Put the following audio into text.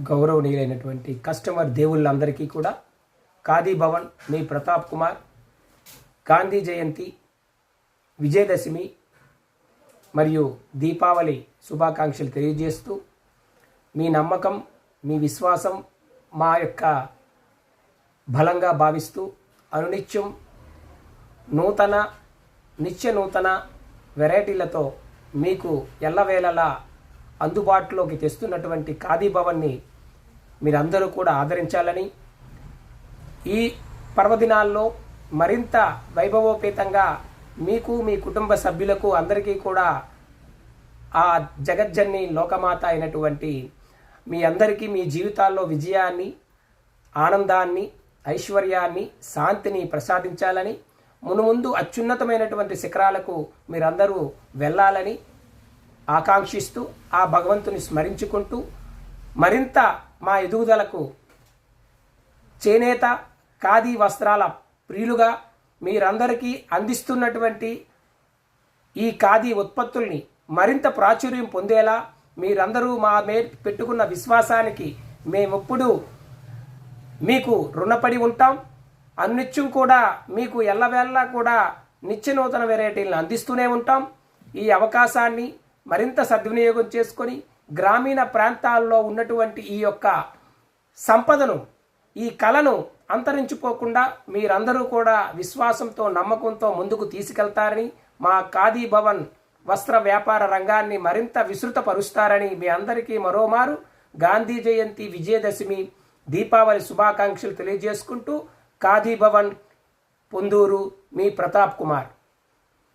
గౌరవనీయులైనటువంటి customer దేవుళ్ళందరికీ కూడా ఖాదీ భవన్ మీ ప్రతాప్ కుమార్ గాంధీ జయంతి, విజయదశమి మరియు దీపావళి శుభాకాంక్షలు తెలియజేస్తూ, మీ నమ్మకం, మీ విశ్వాసం మా యొక్క బలంగా భావిస్తూ అనునిత్యం నిత్య నూతన వెరైటీలతో మీకు ఎల్లవేళలా అందుబాటులోకి తెస్తున్నటువంటి ఖాదీ భవన్ని మీరందరూ కూడా ఆదరించాలని, ఈ పర్వదినాల్లో మరింత వైభవోపేతంగా మీకు, మీ కుటుంబ సభ్యులకు అందరికీ కూడా ఆ జగజ్జన్ని లోకమాత అయినటువంటి మీ అందరికీ మీ జీవితాల్లో విజయాన్ని, ఆనందాన్ని, ఐశ్వర్యాన్ని, శాంతిని ప్రసాదించాలని, మునుముందు అత్యున్నతమైనటువంటి శిఖరాలకు మీరందరూ వెళ్ళాలని ఆకాంక్షిస్తూ, ఆ భగవంతుని స్మరించుకుంటూ, మరింత మా ఎదుగుదలకు చేనేత ఖాదీ వస్త్రాల ప్రియులుగా మీరందరికీ అందిస్తున్నటువంటి ఈ ఖాదీ ఉత్పత్తుల్ని మరింత ప్రాచుర్యం పొందేలా మీరందరూ మా పెట్టుకున్న విశ్వాసానికి మేమెప్పుడు మీకు రుణపడి ఉంటాం. అన్నిత్యం కూడా మీకు ఎల్లవేళలా కూడా నిత్య నూతన వెరైటీలను అందిస్తూనే ఉంటాం. ఈ అవకాశాన్ని మరింత సద్వినియోగం చేసుకొని గ్రామీణ ప్రాంతాల్లో ఉన్నటువంటి ఈ యొక్క సంపదను, ఈ కళను అంతరించిపోకుండా మీరందరూ కూడా విశ్వాసంతో, నమ్మకంతో ముందుకు తీసుకెళ్తారని, మా ఖాదీ భవన్ వస్త్ర వ్యాపార రంగాన్ని మరింత విస్తృతపరుస్తారని మీ అందరికీ మరోమారు గాంధీ జయంతి, విజయదశమి, దీపావళి శుభాకాంక్షలు తెలియజేసుకుంటూ, ఖాదీ భవన్, పొందూరు, మీ ప్రతాప్ కుమార్.